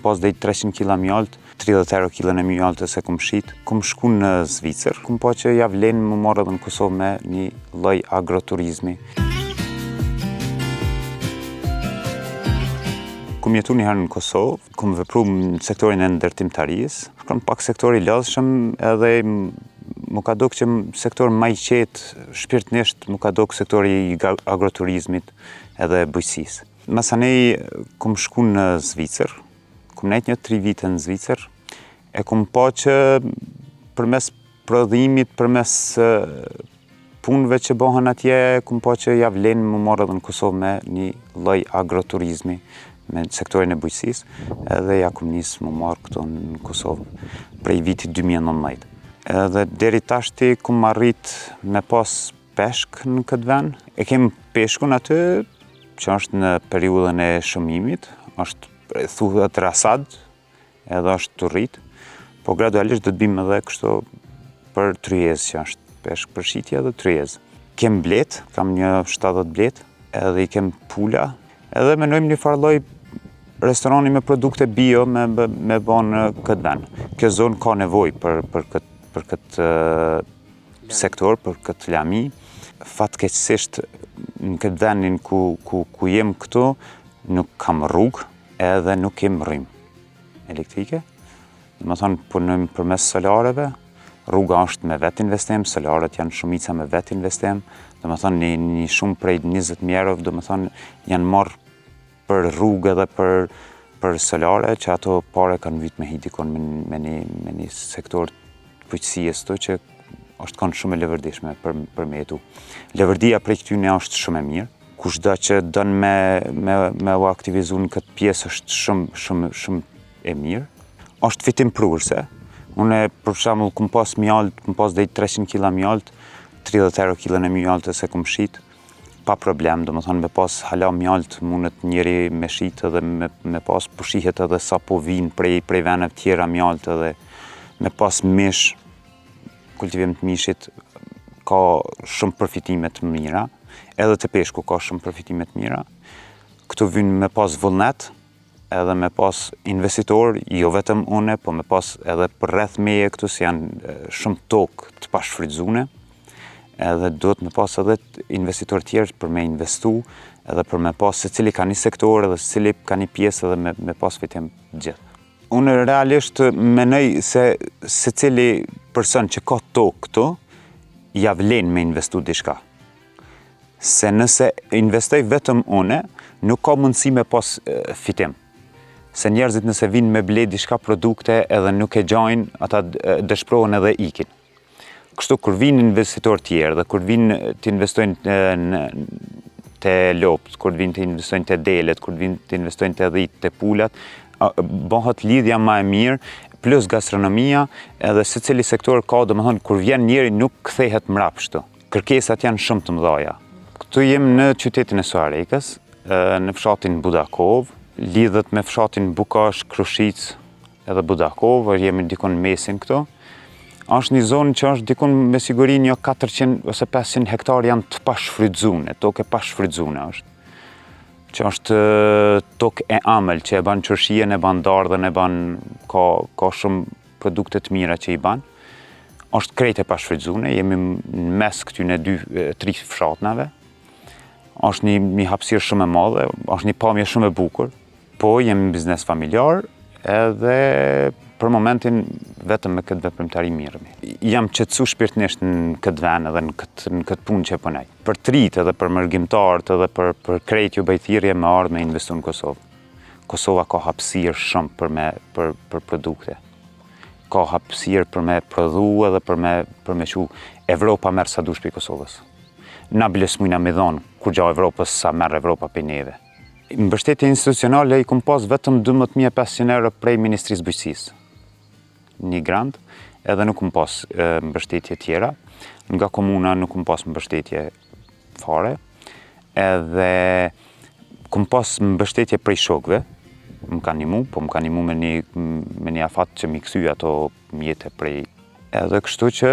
pas deri 300 kg mjalt, 30 euro kilën e mjaltës e kum shit. Kum shku në Zvicër, kum pa që ja vlen më marrë edhe në Kosovë me një lloj agroturizmi. Kum jetu një herë në Kosovë, kum vepru në sektorin e ndërtimtarisë. Kam pak sektori lodhshëm edhe më ka dok që sektor më i qetë shpirtnisht, më ka dok sektori i agroturizmit edhe bujqësisë. Masanej kum shku në Zvicër, kum nejt një 3 vite në Zvicër, e kum pa që përmes prodhimit, përmes punëve që bëhen atje, kum pa që ja vlen më marrë edhe në Kosovë me një lloj agroturizmi, me sektorin e bujqësisë, edhe ja kum nis më marrë këtu në Kosovë prej vitit 2019. Edhe deri tashti kum arrit me pas peshk në këtë vend. E kem peshkun aty që është në periudhën e shëmimit, është thuhet rasad, edhe është të rrit, po gradualisht do të bim edhe kështu për tryezë që është peshk për shitje dhe tryezë. Kem blet, kam një 70 blet, edhe i kem pula, edhe menojmë një farloj restorani me produkte bio me bën në këtë vend. Kjo zonë ka nevojë për këtë sektor, për këtë lami. Fatkeqësisht në këtë vendin ku jem këtu, nuk kam rrugë edhe nuk kem rrymë elektrike. Do të thonë punojmë përmes solareve. Rruga është me vetë investim, solaret janë shumica me vetë investim. Do të thonë një shumë prej 20.000 euro, do të thonë janë marrë për rrugë dhe për solare, që ato pare kanë vit me hidikon me një sektor të bujqësisë të që është kanë shumë e levërdishme për me jetu. Levërdia prej këtyne është shumë e mirë. Kushdo që dën me u aktivizu në këtë pjesë është shumë e mirë. Është fitim prurse. Unë për shembull kum pas mjalt, kum pas deri 300 kg mjalt, 30 euro kilën e mjaltës e kum shit, pa problem, do më thonë me pas hala mjalt mundet njëri me shit edhe me pas pushihet edhe sa po vinë prej veneve tjera mjalt edhe me pas mish, kultivim të mishit ka shumë përfitime të mira, edhe të peshku ka shumë përfitime të mira. Këtu vynë me pas vullnet, edhe me pas investitor, jo vetëm une, po me pas edhe për rreth meje këtu si janë shumë tokë të pashfrytzuar, edhe duhet me pas edhe investitor tjerë për me investu, edhe për me pas se cili ka një sektor edhe se cili ka një pjesë edhe me pas fitim gjithë. Unë realisht menoj se cili person që ka tokë këtu, ja vlen me investu diçka. Se nëse investoj vetëm une, nuk ka mundësi me pas fitim. Se njerëzit nëse vinë me ble diçka produkte edhe nuk e gjajnë, ata dëshprohen edhe ikin. Kështu kur vinë investitor tjerë dhe kur vinë të investojnë të lopt, kur vinë të investojnë të delet, kur vinë të investojnë të dhit, të pulat, bëhet lidhja ma e mirë, plus gastronomia, edhe se cili sektor ka, do më thonë, kur vjen njeri nuk kthehet mrapshtu. Kërkesat janë shumë të mëdhaja. Këtu jem në qytetin e Suarekës, në fshatin Budakov, lidhet me fshatin Bukash, Krushic edhe Budakov, jemi dikon mesin këtu. Është një zonë që është dikun me siguri një 400 ose 500 hektar janë të pashfrytzuar, tokë e pashfrytzuar është. Që është tokë e amël, që e ban qërshien, e ban dardhën, ka shumë produkte të mira që i ban. Është krejt e pashfrytzuar, jemi në mes këtyne 2-3 fshatnave. Është një hapësirë shumë e madhe, është një pamje shumë e bukur. Po jemi në biznes familjar, edhe për momentin vetëm me këtë veprimtari mirëmi. Jam qetësu shpirtnisht në këtë vend edhe në këtë punë që punoj. Për trit edhe për mërgjimtarët edhe për krejt ju bëjthirje me ardhë me investu në Kosovë. Kosova ka hapësirë shumë për produkte. Ka hapësirë për me prodhu edhe për me shu Evropa merë sa dush për Kosovës. Na biles mujna me dhonë kur gja Evropës sa merë Evropa për neve. Mbështetje institucionale i kum pas vetëm 12.500 euro prej Ministrisë Bujqësisë. Një grant, edhe nuk kum pas mbështetje tjera. Nga komuna nuk kum pas mbështetje fare. Edhe kum pas mbështetje prej shokëve. Më kanë ndihmu, po më kanë ndihmu me një afat që mi kthy ato mjete prej. Edhe kështu që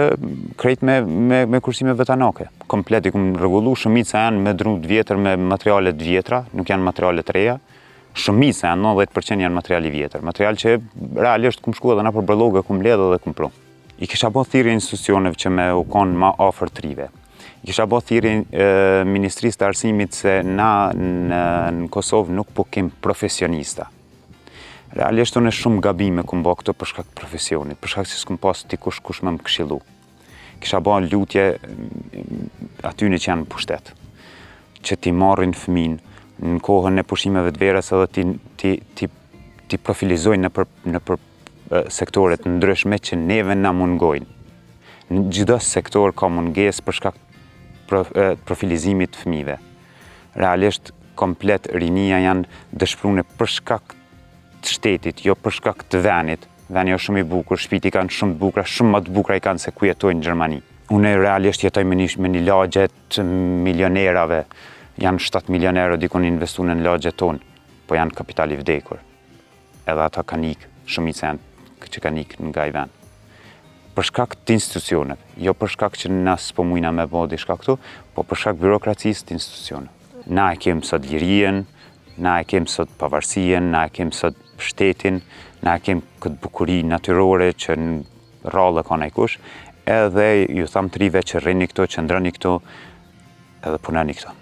krejt me kursime vetanake. Komplet i kum rregullu shumica janë me drut vjetër me materiale të vjetra, nuk janë materiale të reja. Shumica, 90% janë material i vjetër. Material që realisht kum shku edhe na për brëllogë, kum ledh edhe kum pru. I kisha bë thirrje institucioneve që me u konë ma afër trive. I kisha bë thirrje Ministrisë të Arsimit se na në Kosovë nuk po kem profesionista. Realisht unë shumë gabime kum bë këto për shkak të profesionit, për shkak se s'kum pas dikush kush më këshillu. Kisha bë lutje atyne që janë në pushtet, që ti marrin fëmin në kohën e pushimeve të verës edhe ti profilizojnë në për sektoret ndryshme që neve na mungojnë. Në çdo sektor ka mungesë për shkak të profilizimit të fëmijëve. Realisht komplet rinia janë dëshpërune për shkak të shtetit, jo për shkak të venit. Veni është shumë i bukur, shtëpitë kanë shumë të bukura, shumë më të bukura i kanë se ku jetojnë në Gjermani. Unë realisht jetoj me një lagje të milionerave. Janë 7 milionerë dikun investu në lagjet tonë, po janë kapital i vdekur. Edhe ata kanë ikë, shumica janë që kanë ikë nga i vend. Për shkak të institucioneve, jo për shkak që na s'po mujna me bë diçka këtu, po për shkak birokracisë të institucioneve. Na e kemë sot lirien, na e kemë sot pavarësien, na e kemë sot shtetin, na e kemë këtë bukuri natyrore që në rrallë ka najkush, edhe ju tham trive që rrini këto, që ndroni këto, edhe punani këto.